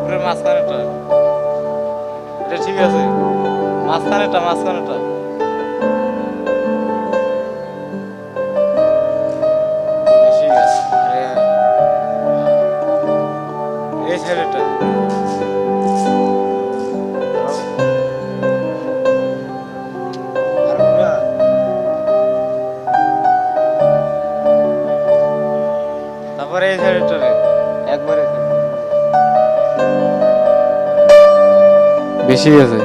উপরে মাঝখানেটা, এটা ঠিক আছে। মাঝখানেটা, মাঝখানেটা ঠিক আছে। এই সাইডেটা তারপরে এই সাইডেটা রে একবারে বেশি আছে।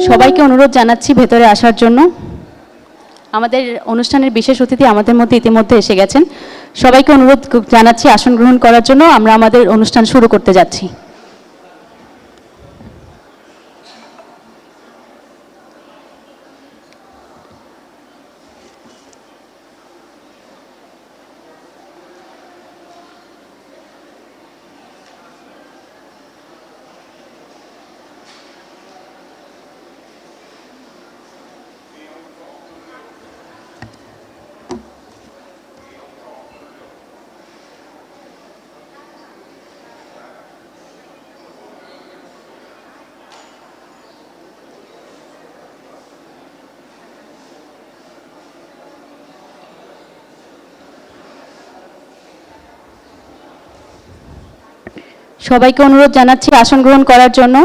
সবাইকে অনুরোধ জানাচ্ছি ভেতরে আসার জন্য। আমাদের অনুষ্ঠানের বিশেষ অতিথি আমাদের মধ্যে ইতিমধ্যে এসে গেছেন। সবাইকে অনুরোধ জানাচ্ছি আসন গ্রহণ করার জন্য। আমরা আমাদের অনুষ্ঠান শুরু করতে যাচ্ছি। সবাইকে অনুরোধ জানাচ্ছি আসন গ্রহণ করার জন্য।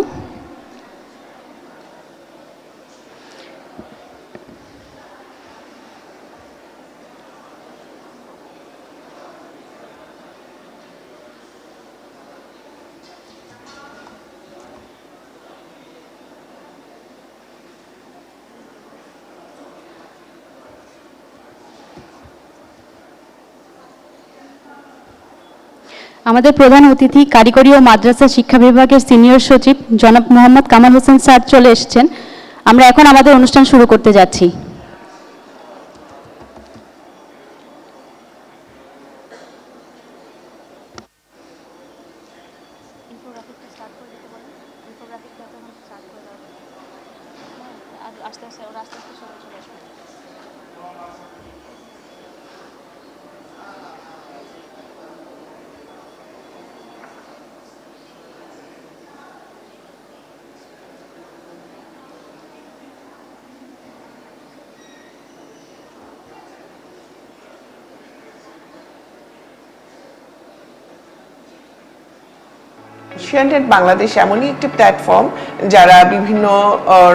আমাদের প্রধান অতিথি কারিগরি ও মাদ্রাসা শিক্ষা বিভাগের সিনিয়র সচিব জনাব মোহাম্মদ কামাল হোসেন স্যার চলে এসেছেন। আমরা এখন আমাদের অনুষ্ঠান শুরু করতে যাচ্ছি। এশিয়ানেট বাংলাদেশ এমনই একটি প্ল্যাটফর্ম যারা বিভিন্ন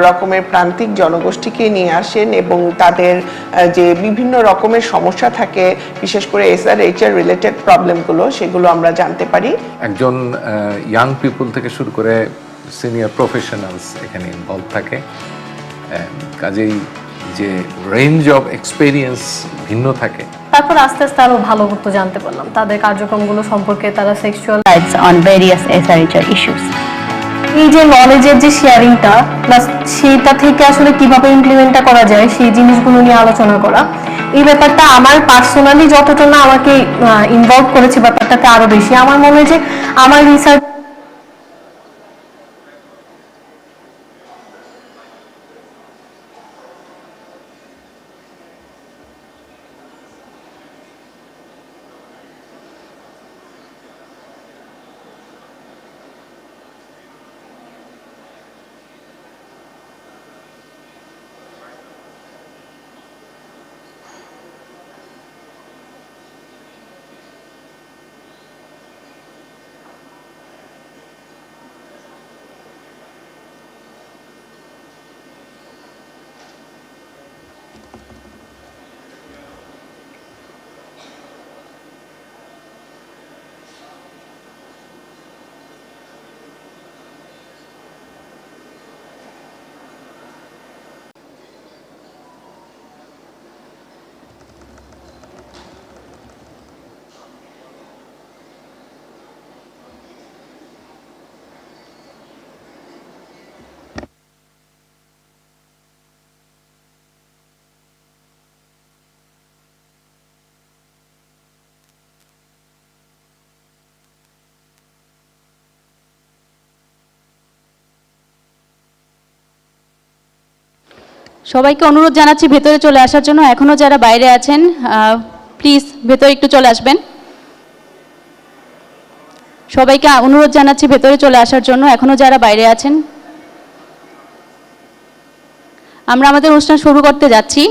রকমের প্রান্তিক জনগোষ্ঠীকে নিয়ে আসেন এবং তাদের যে বিভিন্ন রকমের সমস্যা থাকে, বিশেষ করে SRHR রিলেটেড প্রবলেমগুলো, সেগুলো আমরা জানতে পারি। একজন ইয়াং পিপল থেকে শুরু করে সিনিয়র প্রফেশনালস এখানে ইনভলভ থাকে। কাজেই যে রেঞ্জ অফ এক্সপেরিয়েন্স ভিন্ন থাকে। তারপর আস্তে আস্তে আরো ভালো মতো জানতে পারলাম তাদের কার্যক্রমগুলো সম্পর্কে, তারা sexual on various SRHR issues. এই যে নলেজের যে শেয়ারিংটা প্লাস সেটা থেকে আসলে কিভাবে ইমপ্লিমেন্টটা করা যায় সেই জিনিসগুলো নিয়ে আলোচনা করা, এই ব্যাপারটা আমার পার্সোনালি যতটা না আমাকে ইনভলভ করেছে ব্যাপারটাতে আরো বেশি। আমার মনে হয় যে আমার রিসার্চ সবাইকে অনুরোধ জানাচ্ছি ভেতরে চলে আসার জন্য। এখনো যারা বাইরে আছেন প্লিজ ভেতরে একটু চলে আসবেন। সবাইকে অনুরোধ জানাচ্ছি ভেতরে চলে আসার জন্য, এখনো যারা বাইরে আছেন। আমরা আমাদের অনুষ্ঠান শুরু করতে যাচ্ছি।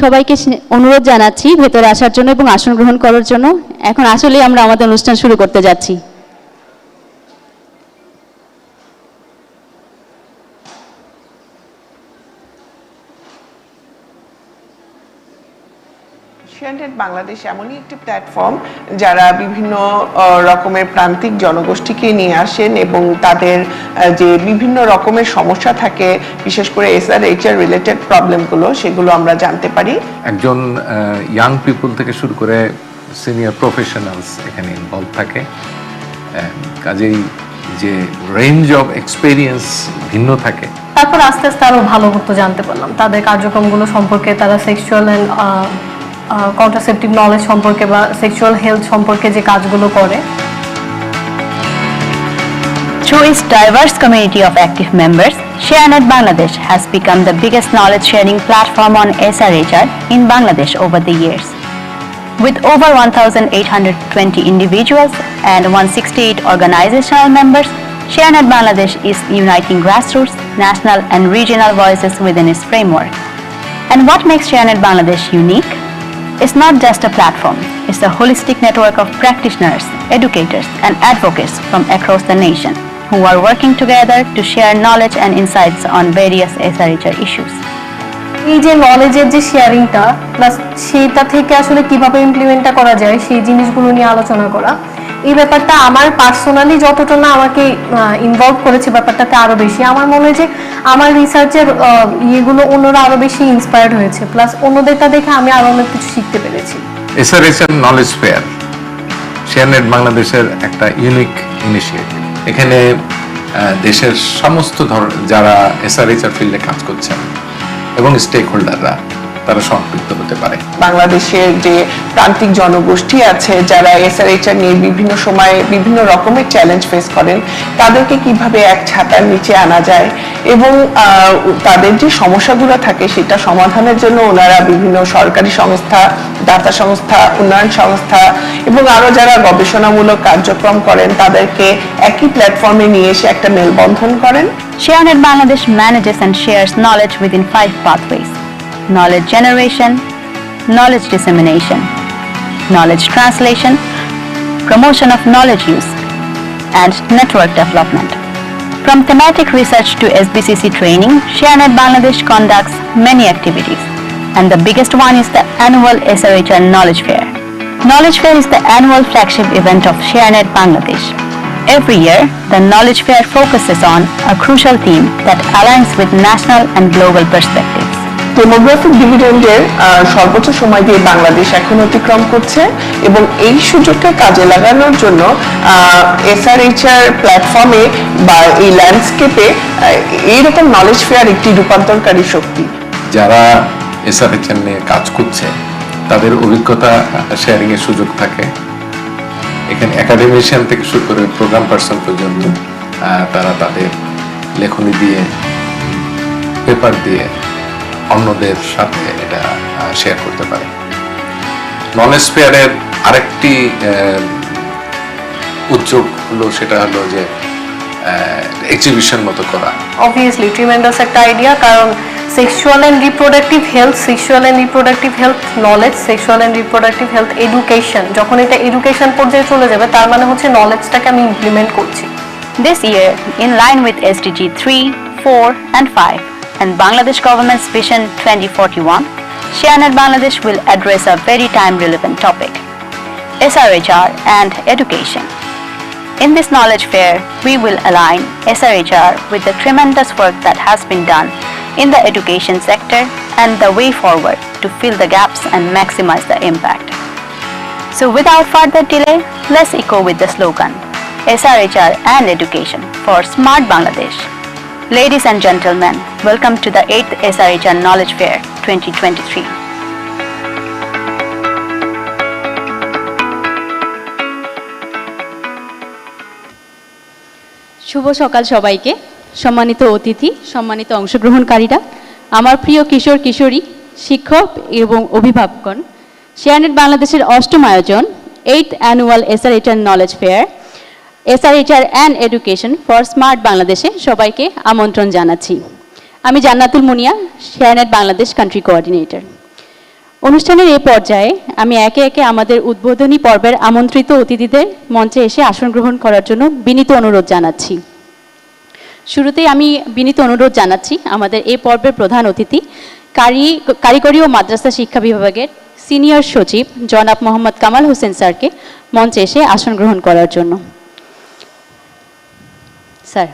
সবাইকে অনুরোধ জানাচ্ছি ভেতরে আসার জন্য এবং আসন গ্রহণ করার জন্য। এখন আসলেই আমরা আমাদের অনুষ্ঠান শুরু করতে যাচ্ছি। শেয়ারনেট বাংলাদেশ এমনই একটি প্ল্যাটফর্ম যারা বিভিন্ন রকমের প্রান্তিক জনগোষ্ঠীকে নিয়ে আসেন এবং তাদের যে বিভিন্ন রকমের সমস্যা থাকে, বিশেষ করে SRHR রিলেটেড প্রবলেমগুলো, সেগুলো আমরা জানতে পারি। একজন ইয়াং পিপল থেকে শুরু করে সিনিয়র প্রফেশনালস এখানে ইনভলভ থাকে। কাজেই যে রেঞ্জ অফ এক্সপেরিয়েন্স ভিন্ন থাকে। তারপর আস্তে আস্তে আরো ভালো মতো জানতে পারলাম তাদের কার্যক্রমগুলো সম্পর্কে, তারা সেক্সুয়াল অ্যান্ড কন্ট্রাসেপটিভ নলেজ সম্পর্কে বা সেক্সুয়াল হেলথ সম্পর্কে যে কাজগুলো করে। Through its diverse community of active members, ShareNet Bangladesh has become the biggest knowledge sharing platform on SRHR in Bangladesh over the years. With over 1,820 individuals and 168 organizational members, ShareNet Bangladesh is uniting grassroots, national and regional voices within its framework. And what makes ShareNet Bangladesh unique? It's not just a platform, it's a holistic network of practitioners, educators and advocates from across the nation who are working together to share knowledge and insights on various SRHR issues. এই যে নলেজের যে শেয়ারিংটা plus সেইটা থেকে আসলে কিভাবে ইমপ্লিমেন্টটা করা যায় সেই জিনিসগুলো নিয়ে আলোচনা করা, এই ব্যাপারটা আমার পার্সোনালি যতটা না আমাকে ইনভলভ করেছে ব্যাপারটাতে আরো বেশি। আমার মনে হয় যে আমার রিসার্চের ইয়েগুলো অন্যরা আরো বেশি ইন্সপায়ার্ড হয়েছে, প্লাস অন্যদেরটা দেখে আমি আরো অনেক কিছু শিখতে পেরেছি। SRHR নলেজ ফেয়ার শেয়ারনেট বাংলাদেশের একটা ইউনিক ইনিশিয়েটিভ। এখানে দেশের সমস্ত যারা SRHR ফিল্ডে কাজ করছেন এবং স্টেক হোল্ডাররা তারা সম্পৃক্ত হতে পারে। বাংলাদেশের যে প্রান্তিক জনগোষ্ঠী আছে যারা SRHR নিয়ে বিভিন্ন সময় বিভিন্ন রকমের চ্যালেঞ্জ ফেস করেন, তাদেরকে কিভাবে এক ছাতার নিচে আনা যায় এবং তাদের যে সমস্যাগুলো থাকে সেটা সমাধানের জন্য ওনারা বিভিন্ন সরকারি সংস্থা, দাতা সংস্থা, উন্নয়ন সংস্থা এবং আরো যারা গবেষণামূলক কার্যক্রম করেন তাদেরকে একই প্ল্যাটফর্মে নিয়ে এসে একটা মেলবন্ধন করেন। ShareNet Bangladesh manages and shares knowledge within 5 pathways: knowledge generation, knowledge dissemination, knowledge translation, promotion of knowledge use, and network development. From thematic research to SBCC training, ShareNet Bangladesh conducts many activities, and the biggest one is the annual SRHR Knowledge Fair. Knowledge Fair is the annual flagship event of ShareNet Bangladesh. Every year, the Knowledge Fair focuses on a crucial theme that aligns with national and global perspectives. Demographic ডিভিডেন্ডের সর্বোচ্চ সময় দিয়ে বাংলাদেশ এখন অতিক্রম করছে এবং এই সুযোগকে কাজে লাগানোর জন্য SRHR প্ল্যাটফর্মে বা এই ল্যান্ডস্কেপে এইরকম নলেজ ফেয়ার একটি রূপান্তরকারী শক্তি। যারা SRHR নিয়ে কাজ করছে তাদের অভিজ্ঞতা শেয়ারিং এর সুযোগ থাকে। এখানে একাডেমিশিয়ান থেকে শুরু করে প্রোগ্রাম পার্সন পর্যন্ত তারা তাদের লেখনী দিয়ে, পেপার দিয়ে অন্যদের সাথে এটা শেয়ার করতে পারে। নলেজ ফেয়ারের আরেকটি উদ্যোগ হলো, সেটা হলো যে এক্সিবিশন মতো করা। অবভিয়াসলি ট্রিমেন্ডাস একটা আইডিয়া, কারণ sexual and reproductive health knowledge, sexual and reproductive health education, যখন এটা এডুকেশন পর্যায়ে চলে যাবে তার মানে হচ্ছে নলেজটাকে আমি ইমপ্লিমেন্ট করছি। This year, in line with SDG 3, 4 and 5 and Bangladesh government's Vision 2041, ShareNet Bangladesh will address a very time-relevant topic: SRHR and education. In this knowledge fair, we will align SRHR with the tremendous work that has been done in the education sector and the way forward to fill the gaps and maximize the impact. So without further delay, let's echo with the slogan: SRHR and education for Smart Bangladesh. Ladies and gentlemen, welcome to the 8th SRHR Knowledge Fair 2023. শুভ সকাল সবাইকে। সম্মানিত অতিথি, সম্মানিত অংশগ্রহণকারীরা, আমার প্রিয় কিশোর কিশোরী, শিক্ষক এবং অভিভাবকগণ, শেয়ারনেট বাংলাদেশের 8ম আয়োজন 8th annual SRHR knowledge fair, SRHR and education for smart বাংলাদেশে সবাইকে আমন্ত্রণ জানাচ্ছি। আমি জান্নাতুল মুনিয়া, শেয়ারনেট বাংলাদেশ কান্ট্রি কোঅর্ডিনেটর। অনুষ্ঠানের এই পর্যায়ে আমি একে একে আমাদের উদ্বোধনী পর্বের আমন্ত্রিত অতিথিদের মঞ্চে এসে আসন গ্রহণ করার জন্য বিনীত অনুরোধ জানাচ্ছি। শুরুতেই আমি বিনীত অনুরোধ জানাচ্ছি আমাদের এই পর্বের প্রধান অতিথি কারিগরি ও মাদ্রাসা শিক্ষা বিভাগের সিনিয়র সচিব জনাব মোহাম্মদ কামাল হোসেন স্যারকে মঞ্চে এসে আসন গ্রহণ করার জন্য। স্যার।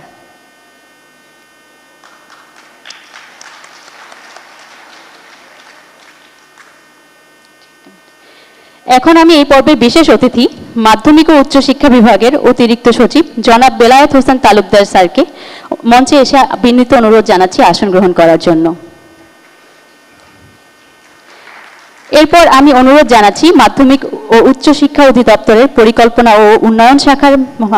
এখন আমি এই পর্বের বিশেষ অতিথি মাধ্যমিক ও উচ্চ শিক্ষা বিভাগের অতিরিক্ত সচিব জনাব বেলায়েত হোসেন তালুকদার স্যারকে মঞ্চে এসে বিনীত অনুরোধ জানাচ্ছি আসন গ্রহণ করার জন্য। এরপর আমি অনুরোধ জানাচ্ছি মাধ্যমিক ও উচ্চ শিক্ষা অধিদপ্তরের পরিকল্পনা ও উন্নয়ন শাখার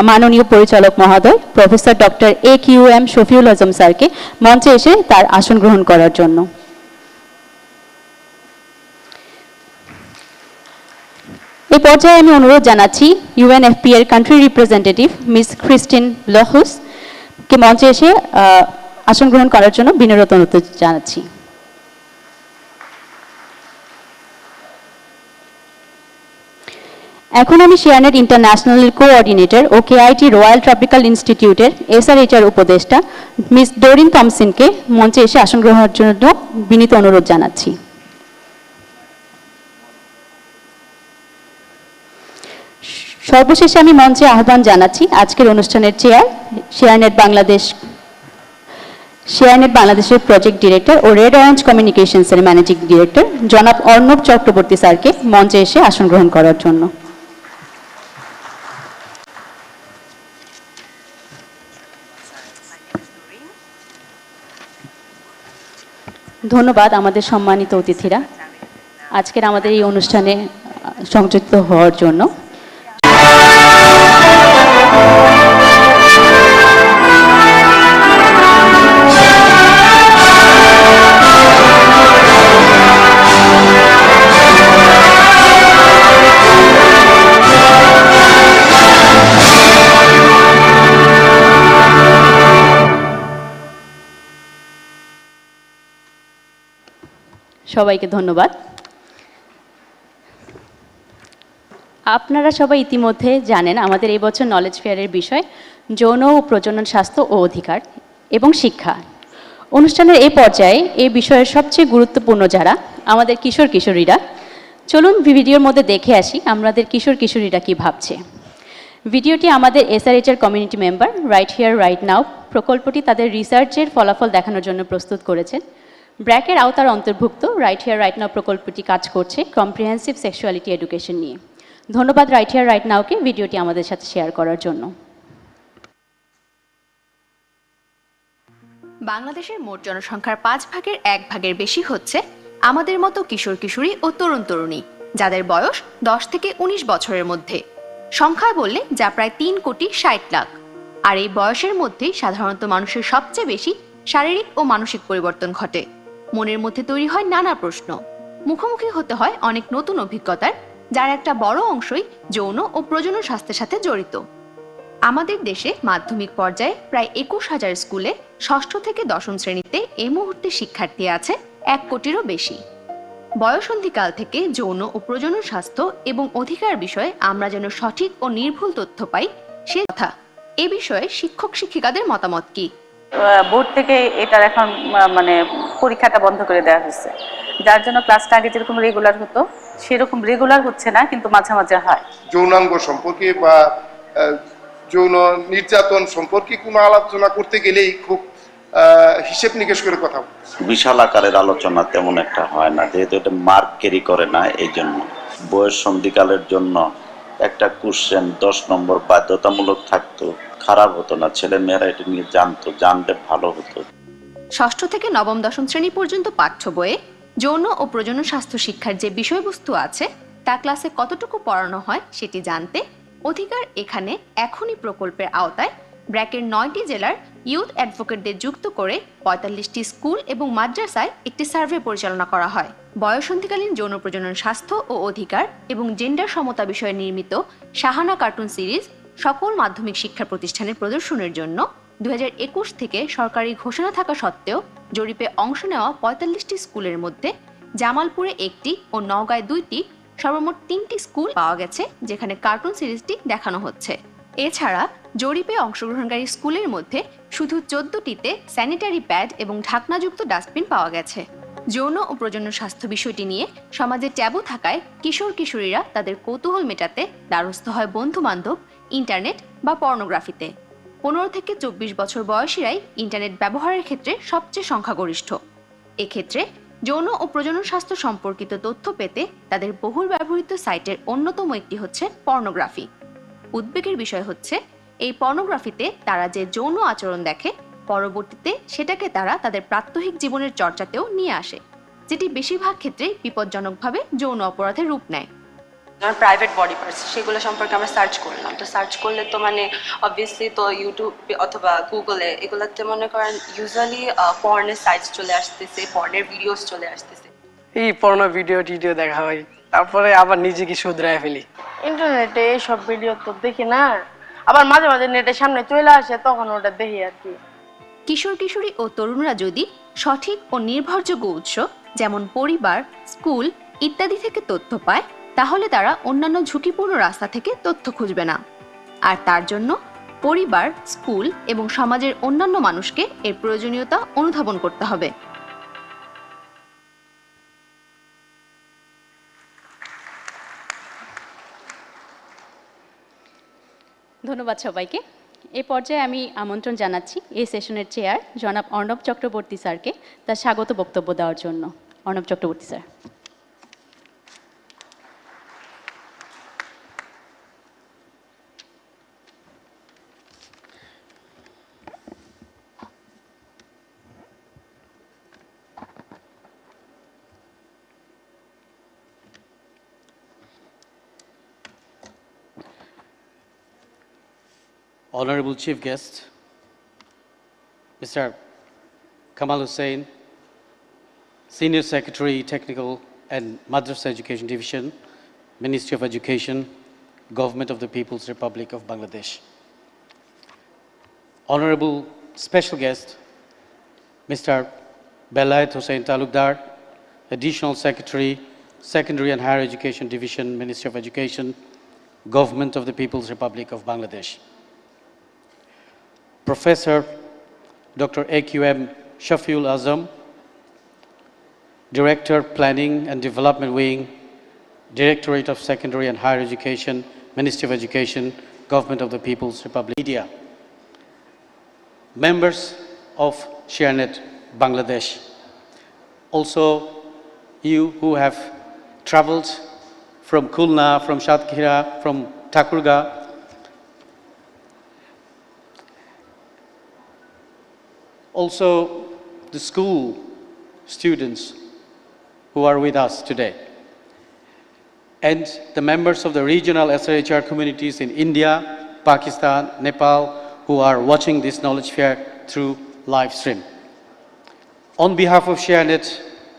মাননীয় পরিচালক মহোদয় professor doctor AQM Shafiul Azam স্যারকে মঞ্চে এসে তার আসন গ্রহণ করার জন্য। এই পর্যায়ে আমি অনুরোধ জানাচ্ছি UNFP এর কান্ট্রি রিপ্রেজেন্টেটিভ মিস ক্রিস্টিন লহুস কে মঞ্চে এসে আসন গ্রহণ করার জন্য বিনীত অনুরোধ জানাচ্ছি। এখন আমি শেয়ারনেট ইন্টারন্যাশনালের কোঅর্ডিনেটর ও KIT রয়্যাল ট্রপিক্যাল ইনস্টিটিউটের SRHR উপদেষ্টা মিস ডোরিন থমসনকে মঞ্চে এসে আসন গ্রহণের জন্য বিনীত অনুরোধ জানাচ্ছি। সর্বশেষে আমি মঞ্চে আহ্বান জানাচ্ছি আজকের অনুষ্ঠানের চেয়ার শেয়ারনেট বাংলাদেশের প্রজেক্ট ডিরেক্টর ও রেড অরেঞ্জ কমিউনিকেশনসের ম্যানেজিং ডিরেক্টর জনাব অর্ণব চক্রবর্তী স্যারকে মঞ্চে এসে আসন গ্রহণ করার জন্য। ধন্যবাদ আমাদের সম্মানিত অতিথিরা আজকের আমাদের এই অনুষ্ঠানে সংযুক্ত হওয়ার জন্য। সবাইকে ধন্যবাদ। আপনারা সবাই ইতিমধ্যে জানেন আমাদের এই বছর নলেজ ফেয়ারের বিষয় যৌন ও প্রজনন স্বাস্থ্য ও অধিকার এবং শিক্ষা। অনুষ্ঠানের এই পর্যায়ে এই বিষয়ের সবচেয়ে গুরুত্বপূর্ণ যারা আমাদের কিশোর কিশোরীরা। চলুন ভিডিওর মধ্যে দেখে আসি আমাদের কিশোর কিশোরীরা কি ভাবছে। ভিডিওটি আমাদের SRHR community member right here right now প্রকল্পটি তাদের রিসার্চের ফলাফল দেখানোর জন্য প্রস্তুত করেছেন। ব্র্যাকের আওতার অন্তর্ভুক্ত রাইট হিয়ার রাইট নাও প্রকল্পটি কাজ করছে কম্প্রিহেন্সিভ সেক্সুয়ালিটি এডুকেশন নিয়ে। ধন্যবাদ রাইট হিয়ার রাইট নাওকে ভিডিওটি আমাদের সাথে শেয়ার করার জন্য। বাংলাদেশের মোট জনসংখ্যার 5 ভাগের 1 ভাগের বেশি হচ্ছে আমাদের মতো কিশোর কিশোরী ও তরুণ তরুণী যাদের বয়স 10 থেকে 19 বছরের মধ্যে। সংখ্যায় বললে যা প্রায় 3,60,00,000 লাখ। আর এই বয়সের মধ্যেই সাধারণত মানুষের সবচেয়ে বেশি শারীরিক ও মানসিক পরিবর্তন ঘটে। মনের মধ্যে তৈরি হয় নানা প্রশ্ন, মুখোমুখি হতে হয় অনেক নতুন অভিজ্ঞতার, যার একটা বড় অংশই যৌন ও প্রজনন স্বাস্থ্যের সাথে জড়িত। আমাদের দেশে মাধ্যমিক পর্যায়ে প্রায় 21,000 স্কুলে 6ষ্ঠ থেকে 10ম শ্রেণীতে এই মুহূর্তে শিক্ষার্থী আছে 1 কোটিরও বেশি। বয়সন্ধিকাল থেকে যৌন ও প্রজনন স্বাস্থ্য এবং অধিকার বিষয়ে আমরা যেন সঠিক ও নির্ভুল তথ্য পাই সে কথা। এ বিষয়ে শিক্ষক শিক্ষিকাদের মতামত কি? বোর্ড থেকে এটার এখন মানে পরীক্ষাটা বন্ধ করে দেওয়া হয়েছে, যার জন্য ক্লাসটা আগে যেরকম রেগুলার হতো সেরকম রেগুলার হচ্ছে না, কিন্তু মাঝে মাঝে হয়। যৌনাঙ্গ সম্পর্কে বা যৌন নির্যাতন সম্পর্কে কোনো আলোচনা করতে গেলেই খুব হিসেব নিকেশ করে কথা বিশাল আকারের আলোচনা তেমন একটা হয় না, যেহেতু এটা মার্ক ক্যারি করে না। এই জন্য বয়স সন্ধিকালের জন্য একটা কোশ্চেন 10 নম্বর বাধ্যতামূলক থাকতো, খারাপ হতো না, ছেলে মেয়েরা এটা নিয়ে জানলে ভালো হতো। 6ষ্ঠ থেকে 9ম 10ম শ্রেণী পর্যন্ত পাঠ্য বইয়ে যৌন ও প্রজনন স্বাস্থ্য শিক্ষার যে বিষয়বস্তু আছে তা ক্লাসে কতটুকু পড়ানো হয় সেটি জানতে অধিকার এখানে এখনই প্রকল্পের আওতায় ব্র্যাকের 9টি জেলার ইউথ অ্যাডভোকেটদের যুক্ত করে 45টি স্কুল এবং মাদ্রাসায় একটি সার্ভে পরিচালনা করা হয়। বয়সন্ধিকালীন যৌন প্রজনন স্বাস্থ্য ও অধিকার এবং জেন্ডার সমতা বিষয়ে নির্মিত শাহানা কার্টুন সিরিজ সকল মাধ্যমিক শিক্ষা প্রতিষ্ঠানের প্রদর্শনের জন্য 2021 থেকে সরকারি ঘোষণা থাকা সত্ত্বেও জরিপে অংশ নেওয়া 45টি স্কুলের মধ্যে জামালপুরে একটি ও নওগাঁয় 2টি, সর্বমোট 3টি স্কুল পাওয়া গেছে যেখানে কার্টুন সিরিজটি দেখানো হচ্ছে। এছাড়া জরিপে অংশগ্রহণকারী স্কুলের মধ্যে শুধু 14টিতে স্যানিটারি প্যাড এবং ঢাকনাযুক্ত ডাস্টবিন পাওয়া গেছে। যৌন ও প্রজনন স্বাস্থ্য বিষয়টি নিয়ে সমাজে ট্যাবু থাকায় কিশোর কিশোরীরা তাদের কৌতূহল মেটাতে দ্বারস্থ হয় বন্ধু-বান্ধব, ইন্টারনেট বা পর্নোগ্রাফিতে। 15 থেকে 24 বছর বয়সীরাই ইন্টারনেট ব্যবহারের ক্ষেত্রে সবচেয়ে সংখ্যাগরিষ্ঠ। এক্ষেত্রে যৌন ও প্রজনন স্বাস্থ্য সম্পর্কিত তথ্য পেতে তাদের বহুল ব্যবহৃত সাইটের অন্যতম একটি হচ্ছে পর্নোগ্রাফি। উদ্বেগের বিষয় হচ্ছে এই পর্নোগ্রাফিতে তারা যে যৌন আচরণ দেখে, পরবর্তীতে সেটাকে তারা তাদের প্রাত্যহিক জীবনের চর্চাতেও নিয়ে আসে, যেটি বেশিরভাগ ক্ষেত্রেই বিপজ্জনকভাবে যৌন অপরাধের রূপ নেয়। আমার প্রাইভেট বডি পার্টস সেগুলো সম্পর্কে আমরা সার্চ করলাম, তো সার্চ করলে তো মানে অবভিয়াসলি তো ইউটিউব অথবা গুগলে এগুলোতে মনে করেন ইউজুয়ালি পর্নের সাইটস চলে আসতেছে, পর্নের ভিডিওস চলে আসতেছে। এই পর্নো ভিডিও টিডিও দেখা হয়, তারপরে আবার নিজেকে শুধরায় ফেলি। ইন্টারনেটে এইসব ভিডিও তো দেখি না, আবার মাঝে মাঝে নেটের সামনে চলে আসে, তখন ওটা দেখি আর কি। কিশোর কিশোরী ও তরুণরা যদি সঠিক ও নির্ভরযোগ্য উৎস যেমন পরিবার, স্কুল ইত্যাদি থেকে তথ্য পায়, তাহলে তারা অন্যান্য ঝুঁকিপূর্ণ রাস্তা থেকে তথ্য খুঁজবে না। আর তার জন্য পরিবার, স্কুল এবং সমাজের অন্যান্য মানুষকে এর প্রয়োজনীয়তা অনুধাবন করতে হবে। ধন্যবাদ সবাইকে। এই পর্যায়ে আমি আমন্ত্রণ জানাচ্ছি এই সেশনের চেয়ার জনাব অর্ণব চক্রবর্তী স্যারকে তার স্বাগত বক্তব্য দেওয়ার জন্য। Arnab Chakraborty sir. Honorable Chief Guest, Mr. Kamal Hussain, Senior Secretary, Technical and Madrasa Education Division, Ministry of Education, Government of the People's Republic of Bangladesh. Honorable Special Guest, Mr. Belayat Hussain Talukdar, Additional Secretary, Secondary and Higher Education Division, Ministry of Education, Government of the People's Republic of Bangladesh. Professor Dr. AQM Shafiul Azam, Director, Planning and Development Wing, Directorate of Secondary and Higher Education, Ministry of Education, Government of the People's Republic of India. Members of ShareNet Bangladesh. Also, you who have traveled from Khulna, from Satkira, from Thakurga, also the school students who are with us today, and the members of the regional SRHR communities in India, Pakistan, Nepal, who are watching this knowledge fair through live stream. On behalf of ShareNet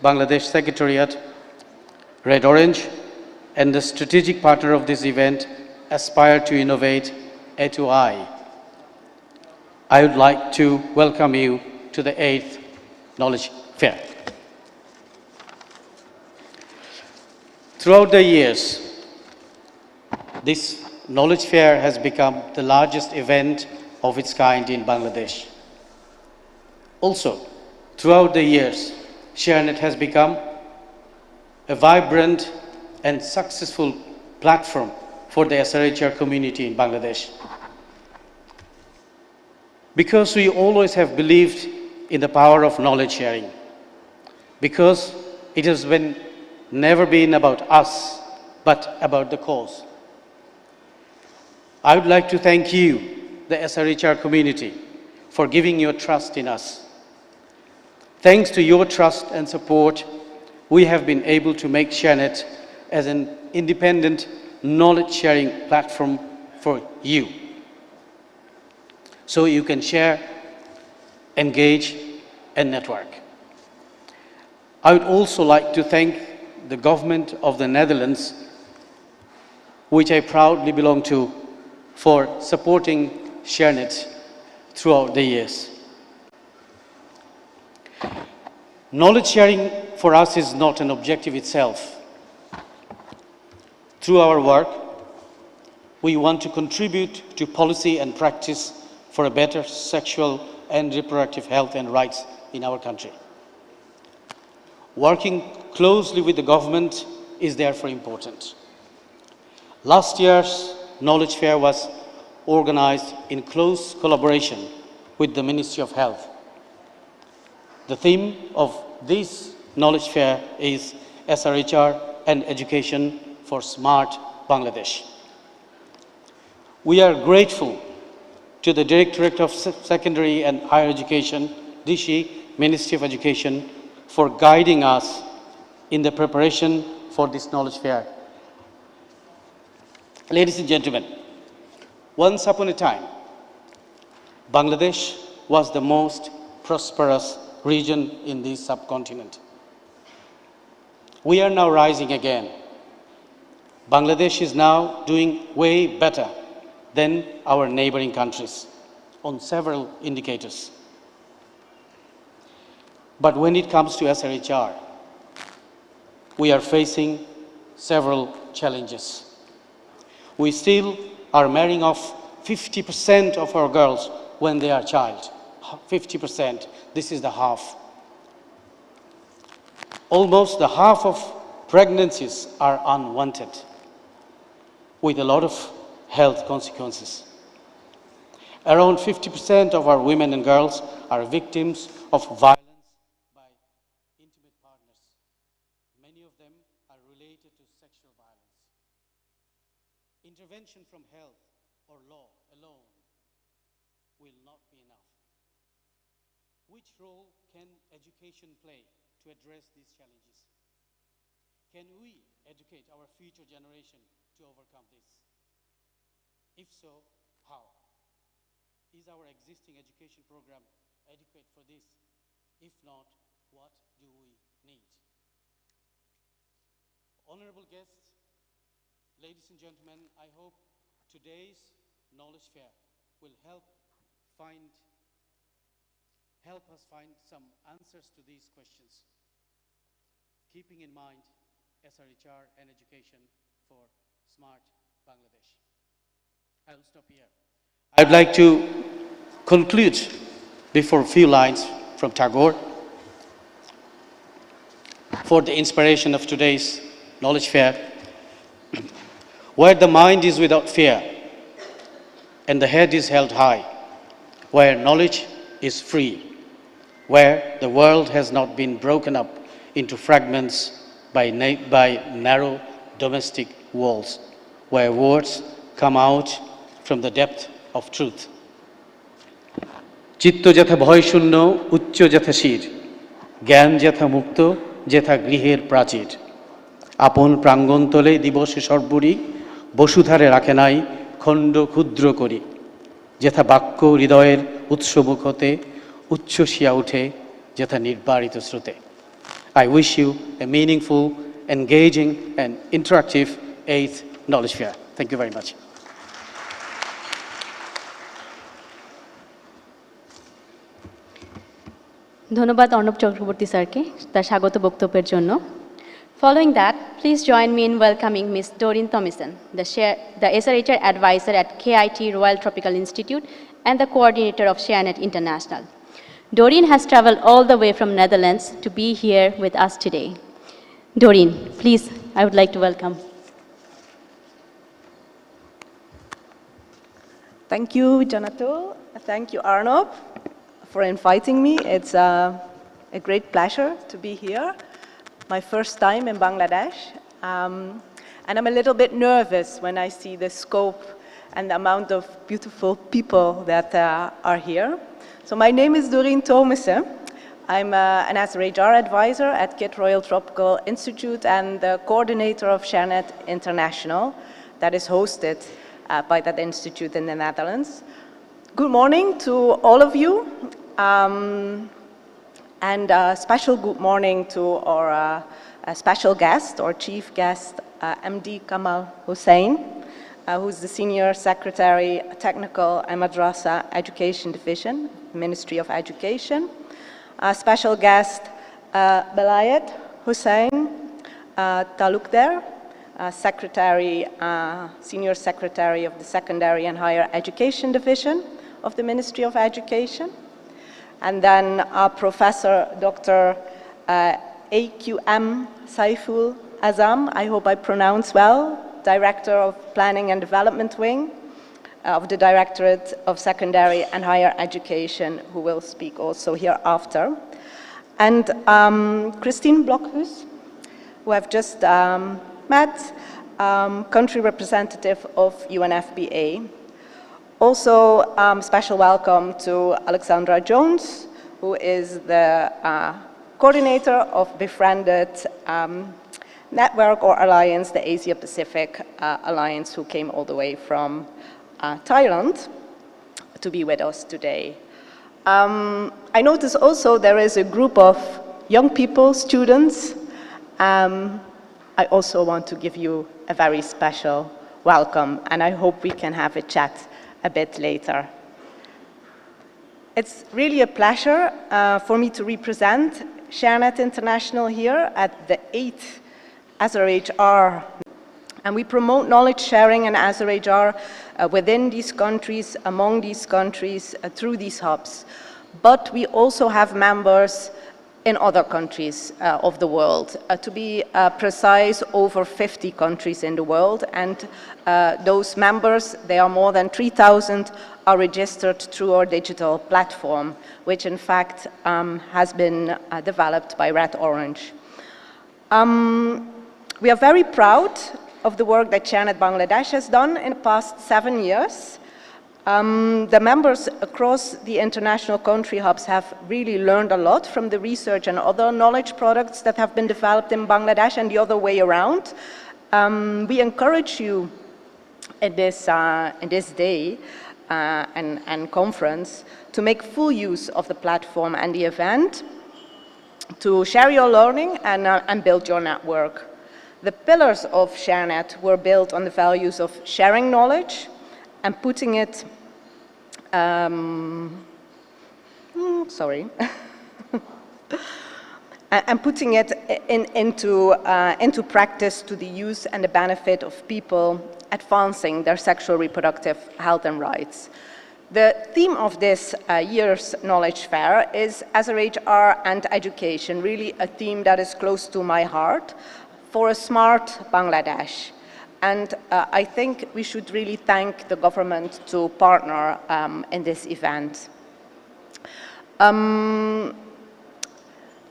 Bangladesh Secretariat, Red Orange, and the strategic partner of this event, Aspire to Innovate, A2I, I would like to welcome you to the 8th Knowledge Fair. Throughout the years, this Knowledge Fair has become the largest event of its kind in Bangladesh. Also, throughout the years, ShareNet has become a vibrant and successful platform for the SRHR community in Bangladesh. Because we always have believed in the power of knowledge sharing. Because it has never been about us, but about the cause. I would like to thank you, the SRHR community, for giving your trust in us. Thanks to your trust and support, we have been able to make ShareNet as an independent knowledge-sharing platform for you, so you can share, engage, and network. I would also like to thank the government of the Netherlands, which I proudly belong to, for supporting ShareNet throughout the years. Knowledge sharing for us is not an objective itself. Through our work, we want to contribute to policy and practice for a better sexual and reproductive health and rights in our country. Working closely with the government is therefore important. Last year's Knowledge Fair was organized in close collaboration with the Ministry of Health. The theme of this Knowledge Fair is SRHR and Education for Smart Bangladesh. We are grateful to the Directorate of Secondary and Higher Education, DISHI, Ministry of Education, for guiding us in the preparation for this Knowledge Fair. Ladies and gentlemen, once upon a time, Bangladesh was the most prosperous region in this subcontinent. We are now rising again. Bangladesh is now doing way better than our neighboring countries on several indicators. But when it comes to SRHR, we are facing several challenges. We still are marrying off 50% of our girls when they are child. 50%, this is the half. Almost the half of pregnancies are unwanted, with a lot of health consequences. Around 50% of our women and girls are victims of violence by intimate partners. Many of them are related to sexual violence. Intervention from health or law alone will not be enough. Which role can education play to address these challenges? Can we educate our future generation to overcome this? If so, how? Is our existing education program adequate for this? If not, what do we need? Honorable guests, ladies and gentlemen, I hope today's Knowledge Fair will help us find some answers to these questions, keeping in mind SRHR and education for smart Bangladesh. I will stop here. I'd like to conclude before a few lines from Tagore. For the inspiration of today's Knowledge Fair, where the mind is without fear and the head is held high, where knowledge is free, where the world has not been broken up into fragments by narrow domestic walls, where words come out from the depth of truth. চিত্ত যথা ভয় শূন্য উচ্চ যথা শির জ্ঞান যথা মুক্ত যথা গৃহের প্রাচীর আপন প্রাঙ্গণ তলে দিবসে সর্বরি বসুধারে রাখে নাই খণ্ড ক্ষুদ্র করি যথা বাক্য হৃদয়ের উৎসমুখ হতে উচ্ছ্বসিয়া উঠে যথা নির্বারিত স্রোতে I wish you a meaningful, engaging and interactive 8th Knowledge Fair. Thank you very much. ধন্যবাদ অর্ণব চক্রবর্তী স্যারকে তার স্বাগত বক্তব্যের জন্য। Following that, please join me in welcoming Ms. Doreen Thomason, the SRHR advisor at KIT Royal Tropical Institute and the coordinator of ShareNet International. Doreen has traveled all the way from Netherlands to be here with us today. Doreen, please, I would like to welcome. Thank you, Janato. Thank you, Arnob, for inviting me. It's a great pleasure to be here. My first time in Bangladesh. And I'm a little bit nervous when I see the scope and the amount of beautiful people that are here. So my name is Doreen Thomason. I'm an SRHR advisor at KIT Royal Tropical Institute and the coordinator of ShareNet International that is hosted by that institute in the Netherlands. Good morning to all of you. And a special good morning to our special guest, our chief guest, MD Kamal Hussain, who's the Senior Secretary, Technical and Madrasa Education Division, Ministry of Education. Special guest, Belayet Hussein Talukder, Senior Secretary of the Secondary and Higher Education Division of the Ministry of Education. And then Professor Dr. AQM Saiful Azam, I hope I pronounce well, Director of Planning and Development Wing of the Directorate of Secondary and Higher Education, who will speak also hereafter. And Christine Blockhus, who I've just met, country representative of UNFPA. Also, special welcome to Alexandra Jones, who is the coordinator of Befriended Network or Alliance, the Asia Pacific Alliance, who came all the way from Thailand to be with us today. I notice also there is a group of young people, students. I also want to give you a very special welcome, and I hope we can have a chat a bit later. It's really a pleasure for me to represent ShareNet International here at the 8th ASER-HR. And we promote knowledge sharing and ASER-HR within these countries, among these countries, through these hubs. But we also have members in other countries of the world. To be precise, over 50 countries in the world. And those members, they are more than 3,000, are registered through our digital platform, which in fact has been developed by Red Orange. We are very proud of the work that ShareNet Bangladesh has done in the past 7 years. The members across the international country hubs have really learned a lot from the research and other knowledge products that have been developed in Bangladesh and the other way around. We encourage you in this day and conference to make full use of the platform and the event, to share your learning and build your network. The pillars of ShareNet were built on the values of sharing knowledge and putting it, and putting it into practice to the use and the benefit of people advancing their sexual reproductive health and rights. The theme of this year's knowledge fair is ASER-HR and education, really a theme that is close to my heart, for a smart Bangladesh. And I think we should really thank the government to partner in this event.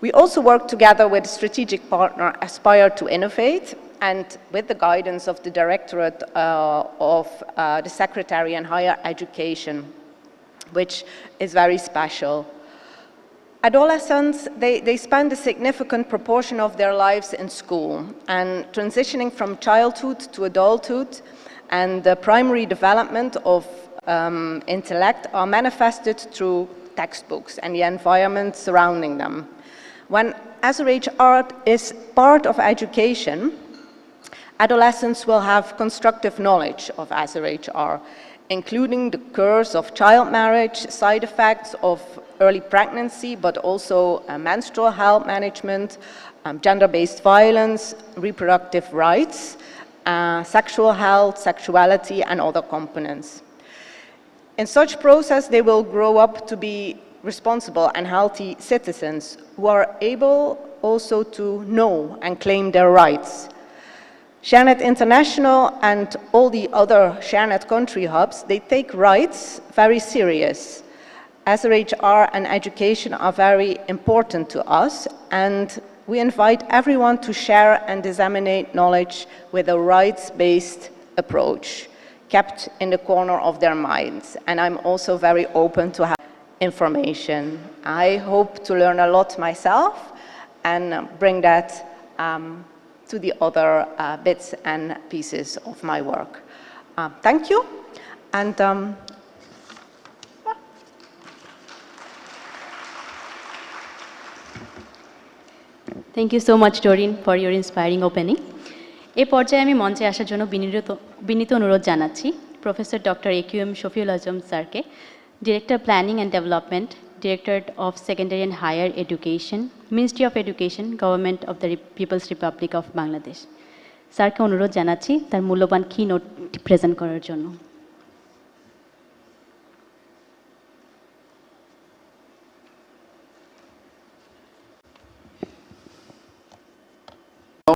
We also work together with strategic partner Aspire to Innovate, and with the guidance of the Directorate of the Secretary and Higher Education, which is very special. Adolescents, they spend a significant proportion of their lives in school, and transitioning from childhood to adulthood and the primary development of intellect are manifested through textbooks and the environment surrounding them. When ASER-HR is part of education, adolescents will have constructive knowledge of ASER-HR, including the curse of child marriage, side effects of early pregnancy, but also menstrual health management, gender-based violence, reproductive rights, sexual health, sexuality, and other components. In such process, they will grow up to be responsible and healthy citizens who are able also to know and claim their rights. ShareNet International and all the other ShareNet country hubs, they take rights very serious. ASER-HR and education are very important to us, and we invite everyone to share and disseminate knowledge with a rights-based approach, kept in the corner of their minds. And I'm also very open to have information. I hope to learn a lot myself and bring that to the other bits and pieces of my work. Thank you. And Thank you so much, Doreen, for your inspiring opening. এই পর্যায়ে আমি মঞ্চে আসার জন্য বিনীত অনুরোধ জানাচ্ছি professor doctor AQM Shafiul Azam স্যারকে, director planning and development, directorate of secondary and higher education, ministry of education, government of the people's republic of Bangladesh. স্যারকে অনুরোধ জানাচ্ছি তার মূল্যবান কি নোট প্রেজেন্ট করার জন্য।